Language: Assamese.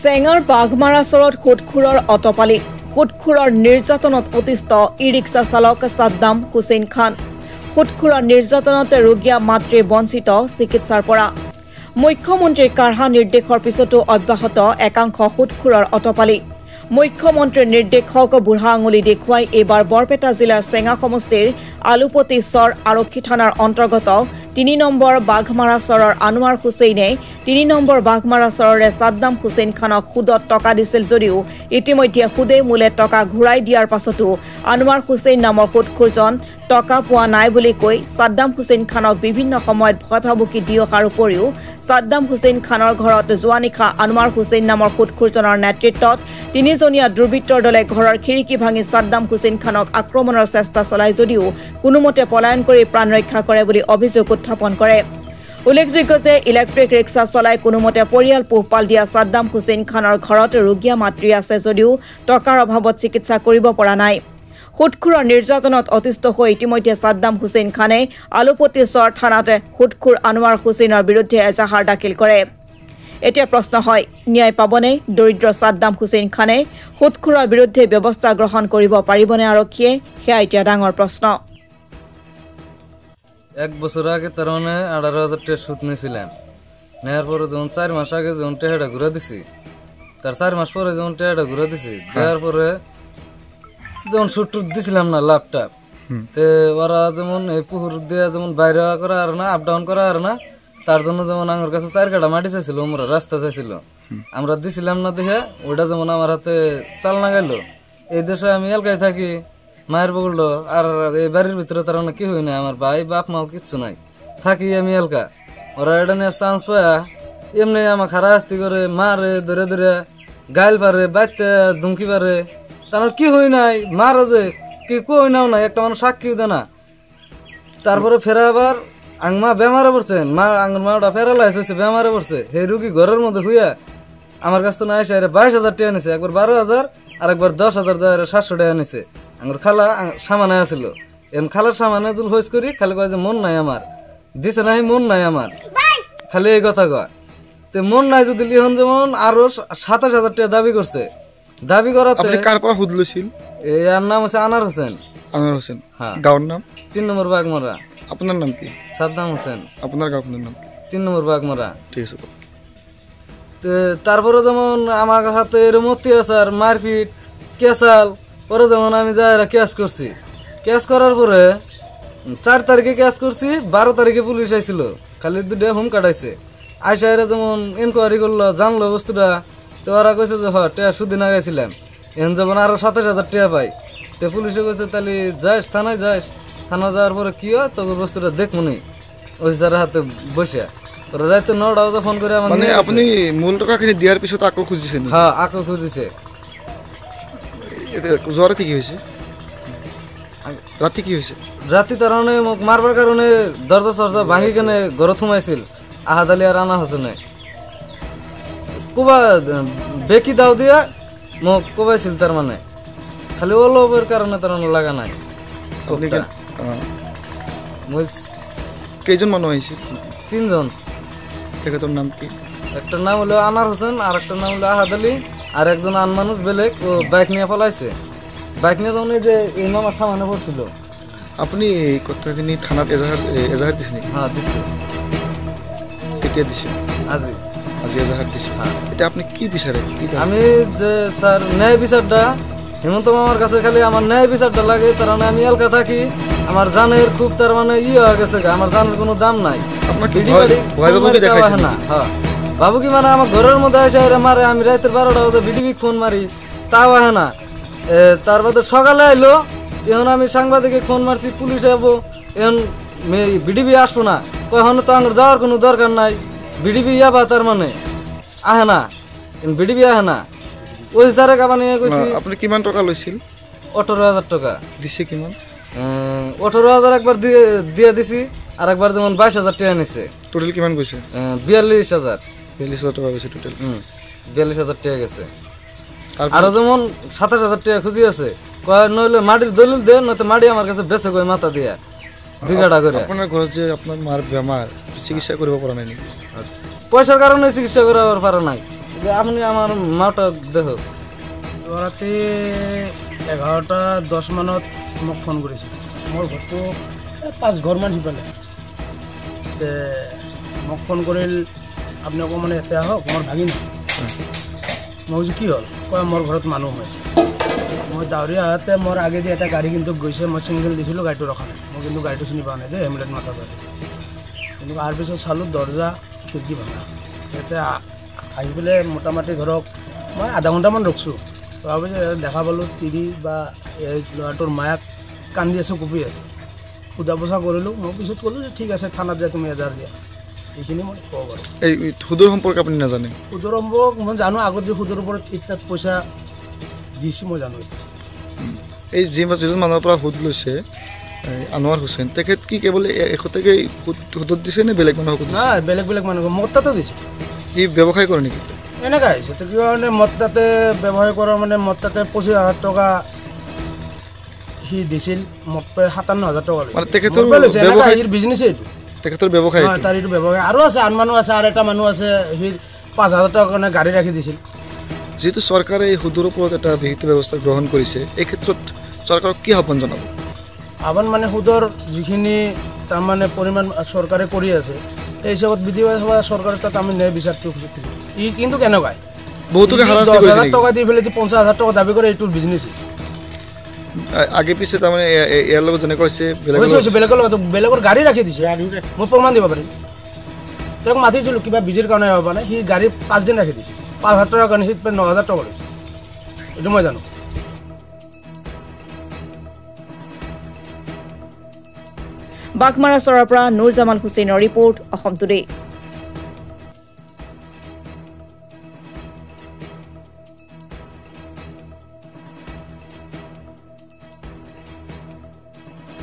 চেঙাৰ বাঘমাৰাচৰত সুদখোৰৰ অটপালি সুদখোৰৰ নিৰ্যাতনত অতিষ্ঠ ই ৰিক্সা চালক সাদ্দাম হুছেইন খান সুদখোৰৰ নিৰ্যাতনতে ৰোগীয়া মাতৃ বঞ্চিত চিকিৎসাৰ পৰা মুখ্যমন্ত্ৰীৰ কাঢ়া নিৰ্দেশৰ পিছতো অব্যাহত একাংশ সুদখোৰৰ অটপালি মুখ্যমন্ত্ৰীৰ নিৰ্দেশক বুঢ়া আঙুলি দেখুৱাই এইবাৰ বৰপেটা জিলাৰ চেঙা সমষ্টিৰ আলুপতি চৰ আৰক্ষী থানাৰ অন্তৰ্গত ৩ নম্বৰ বাঘমাৰা চৰৰ আনোৱাৰ হুছেইনে ৩ নম্বৰ বাঘমাৰা চৰৰে সাদ্দাম হুছেইন খানক সুদত টকা দিছিল যদিও ইতিমধ্যে সুদে মূলে টকা ঘূৰাই দিয়াৰ পাছতো আনোৱাৰ হুছেইন নামৰ সুদখোৰজন টকা পোৱা নাই বুলি কৈ সাদ্দাম হুছেইন খানক বিভিন্ন সময়ত ভয় ভাবুকি দি অহাৰ উপৰিও সাদ্দাম হুছেইন খানৰ ঘৰত যোৱা নিশা আনোৱাৰ হুছেইন নামৰ সুদখোৰজনৰ নেতৃত্বত তিনিজনীয়া দুৰ্বৃত্তৰ দলে ঘৰৰ খিৰিকী ভাঙি সাদ্দাম হুছেইন খানক আক্ৰমণৰ চেষ্টা চলাই যদিও কোনোমতে পলায়ন কৰি প্ৰাণ ৰক্ষা কৰে বুলি অভিযোগ উত্থাপন কৰে উল্লেখযোগ্য যে ইলেক্ট্ৰিক ৰিক্সা চলাই কোনোমতে পৰিয়াল পোহপাল দিয়া সাদ্দাম হুছেইন খানৰ ঘৰত ৰোগীয়া মাতৃ আছে যদিও টকাৰ অভাৱত চিকিৎসা কৰিব পৰা নাই সুদখোৰৰ নিৰ্যাতনত অতিষ্ঠ হৈ ইতিমধ্যে সাদ্দাম হুছেইন খানে আলুপতি চৰ থানাতে সুদখোৰ আনোৱাৰ হুছেইনৰ বিৰুদ্ধে এজাহাৰ দাখিল কৰে এতিয়া প্ৰশ্ন হয় ন্যায় পাবনে দৰিদ্ৰ সাদ্দাম হুছেইন খানে সুদখোৰৰ বিৰুদ্ধে ব্যৱস্থা গ্ৰহণ কৰিব পাৰিবনে আৰক্ষীয়ে সেয়া এতিয়া ডাঙৰ প্ৰশ্ন এক বছর আগে তার মানে 18,000 টাকা সুদ নিয়েছিলাম নেওয়ার পরে যখন 4 মাস আগে যখন টাকাটা ঘুরে দিছি তার 4 মাস পরে যখন টাকাটা ঘুরে দিছি দেওয়ার পরে যখন সুদ টুট দিছিলাম না লাভটা তে ওরা যেমন এই পুকুর দিয়ে যেমন বাইরে করা আর না আপ ডাউন করা আর না তার জন্য যেমন আমার কাছে 4 কাটা মাটি চাইছিল আমরা রাস্তা চাইছিল আমরা দিছিলাম না দেখে ওইটা যেমন আমার হাতে চাল না গেল এই দেশে আমি এলাকায় থাকি মায়ের বললো আর এই বাড়ির ভিতরে তার কি হই না আমার ভাই বাপ মাও কিচ্ছু নাই থাকি আমি এলাকা ওরা এটা নিয়ে চান্স পায়া এমনি আমার খারাপ আস্তি করে মারে ধরে ধরে গাইল পারে বাইতে ধুমকি পারে তার কি হই নাই মারা যে কি কই নাও না একটা মানুষ সাক্ষীও দেয় না তারপরে ফেরা আবার আংমা বেমারে পড়ছে মা আঙ্গুর মাটা ফেরালাইস হয়েছে বেমারে পড়ছে সেই রুগী ঘরের মধ্যে হুইয়া আমার কাছ তো না এসে 22,000 টাকা নিছে একবার 12,000 আর একবার 10,000 যায় 700 টাকা নিছে আঙ্গুর খালা সামানে আসিল এম খালার সামানে জুল হইস করি খালি কয় যে মন নাই আমার দিছে নাই মন নাই আমার খালি এই কথা কয় তো মন নাই যদি লিহন যেমন আরো 27,000 টাকা দাবি করছে দাবি করাতে আপনি কার পর হুদ লইছিল এর নাম হচ্ছে আনার হোসেন হ্যাঁ গাঁওর নাম 3 নম্বর বাগমারা আপনার নাম কি সাদ্দাম হোসেন আপনার গাঁওর নাম 3 নম্বর বাগমারা ঠিক আছে তো তারপরে যেমন আমার হাতে এরমতি আছে আর মারপিট কেসাল পরে যেমন আমি যাই ক্যাশ করছি ক্যাশ করার পরে 4 তারিখে ক্যাশ করছি 12 তারিখে পুলিশ আইছিল খালি 2টা হোম কাটাইছে আইসা এরা যেমন ইনকোয়ারি করলো জানলো বস্তুটা তো ওরা কইছে যে টাকা সুদিন আগাইছিলাম এখন যেমন আরো 27,000 টাকা পাই তো পুলিশে কইছে তাহলে যাইস থানায় যাইস থানা যাওয়ার পরে কি হয় তোর বস্তুটা দেখবো নি ওই স্যারের হাতে বসে ওরা রাতে 9টা বাজে ফোন করে মানে আপনি মূল টাকা কিনে দেওয়ার পিছত আকো খুঁজিছেন হ্যাঁ আকো খুঁজিছে জ্বর কি হয়েছে রাতে কি হয়েছে রাতে তার মানে মোক মারবার কারণে দরজা সরজা ভাঙি কেনে ঘরে থুমাইছিল আহাদ আলী আর আনা হোসেনে কোবা বেকি দাও দিয়া মোক কোবাইছিল তার মানে খালি ওলোবের কারণে তার লাগা নাই কেজন মানুষ হয়েছে 3 জন তোর নাম কি একটা নাম হলো আনার হোসেন আর একটা নাম হলো আহাদ আলী আর একজন আন মানুষ বেলেগ ও বাইক নিয়ে ফলাইছে বাইক নিয়ে যখন যে ইমামার সামনে পড়ছিল আপনি কতখানি থানাত এজাহার দিছেন হ্যাঁ দিছে কেতিয়া দিছে আজি এজাহার দিছে হ্যাঁ এটা আপনি কি বিচারে আমি যে স্যার ন্যায় বিচারটা হেমন্ত মামার কাছে খালি আমার ন্যায় বিচারটা লাগে তার মানে আমি এলাকা থাকি আমার জানের খুব তার মানে হয়ে গেছে আমার জানের কোনো দাম নাই আপনার ভয় বাবুকে দেখাইছে না হ্যাঁ বাবু কি মানে আমার ঘরের মধ্যে এসে মারে আমি রাতের 12টা বাজে বিডিবি ফোন মারি তাও আহে না তার বাদে সকালে আইলো এখন আমি সাংবাদিকে ফোন মারছি পুলিশ যাবো এখন বিডিবি আসবো না কখন তো আমার যাওয়ার কোনো দরকার নাই বিডিবি যাবা তার মানে আহে না বিডিবি আহে না ওই স্যারে কাবা নিয়ে কইছি আপনি কিমান টাকা লইছিল 18,000 টাকা দিছে কিমান 18,000 একবার দিয়ে দিছি আর একবার যেমন 22,000 টাকা নিছে টোটাল কিমান কইছে 42,000 টাকা গেছে টোটাল 42,000 টাকা গেছে আর যেমন 27,000 টাকা খুঁজি আছে কয় নইলে মাটির দলিল দে নয়তো মাটি আমার কাছে বেচে কই মাথা দিয়া 2 কাটা করে আপনার ঘরে যে আপনার মার বেমার চিকিৎসা করব পারা নাই পয়সার কারণে চিকিৎসা করার পারে নাই আপনি আমার মাটা দেখো ৰাতি 11:10 মানত মোক ফোন কৰিছিল মোৰ ঘৰটো 5 ঘৰমান সিফালে মোক ফোন কৰিল আপুনি অকণমান ইয়াতে আহক মোৰ ভাগিন মই কৈছোঁ কি হ'ল কয় মোৰ ঘৰত মানুহ সোমাইছে মই দাউৰি আহোঁতে মোৰ আগেদি এটা গাড়ী কিন্তু গৈছে মই ছিংগল দিছিলোঁ গাড়ীটো ৰখা নাই মই কিন্তু গাড়ীটো চিনি পোৱা নাই দেই হেমলেট মাথাত আছে কিন্তু তাৰ পিছত চালোঁ দৰ্জা খিৰিকী ভাঙা ইয়াতে আহি পেলাই মোটামুটি ধৰক মই আধা ঘণ্টামান ৰখছোঁ তাৰপিছত দেখা পালোঁ তিৰি বা এই ল'ৰাটোৰ মায়াক কান্দি আছে কঁপি আছে সোধা পোছা কৰিলোঁ মই পিছত ক'লোঁ যে ঠিক আছে থানাত যায় তুমি এজাৰ দিয়া এইখিনি মই ক'ব পাৰোঁ এই সুদৰ সম্পৰ্কে আপুনি নাজানে সুদৰ সম্পৰ্ক মই জানো আগত যে সুদৰ ওপৰত ইটাত পইচা দিছে মই জানো এই যিজন মানুহৰ পৰা সুদ লৈছে আনোৱাৰ হুছেইন তেখেত কি কেৱল এখেতকে সুদত দিছে নে বেলেগ মানুহক দিছে নাই বেলেগ বেলেগ মানুহ মোৰ তাতো দিছে ই ব্যৱসায় কৰে নেকি এনেকুৱা হৈছে তো কিয় মানে মোৰ তাতে ব্যৱসায় কৰা মানে মোৰ তাতে 25,000 টকা সি দিছিল মোক 57,000 টকা মানে তেখেতৰ বিজনেছ এইটো তেখেতৰ ব্যৱসায় তাৰ এইটো ব্যৱসায় আৰু আছে আন মানুহ আছে আৰু এটা মানুহ আছে সি 5,000 টকাৰ কাৰণে গাড়ী ৰাখি দিছিল যেহেতু চৰকাৰে এই সুদৰ ওপৰত এটা বিহিত ব্যৱস্থা গ্ৰহণ কৰিছে এই ক্ষেত্ৰত চৰকাৰক কি আহ্বান জনাব আহ্বান মানে সুদৰ যিখিনি তাৰমানে পৰিমাণ চৰকাৰে কৰি আছে এই হিচাপত বিধিসভা চৰকাৰে তাত আমি ন্যায় বিচাৰটো খুজিছোঁ ই কিন্তু কেনেকুৱা বহুতকে হাৰাশাস্তি কৰিছে 10,000 টকা দি পেলাই 50,000 টকা দাবী কৰে এইটোৰ বিজনেছ আগে পিছে তাৰমানে ইয়াৰ লগত যেনেকৈ হৈছে বেলেগৰ গাড়ী ৰাখি দিছে মই প্ৰমাণ দিব পাৰিম তেওঁক মাতিছিলোঁ কিবা বিজিৰ কাৰণে হ'ব পৰা নাই সি গাড়ী 5 দিন ৰাখি দিছে 5,000 টকাৰ কাৰণে সি 9,000 টকা লৈছে এইটো মই জানো বাঘমাৰা চৰৰ পৰা নুৰজামান হুছেইনৰ ৰিপৰ্ট অসম টুডে।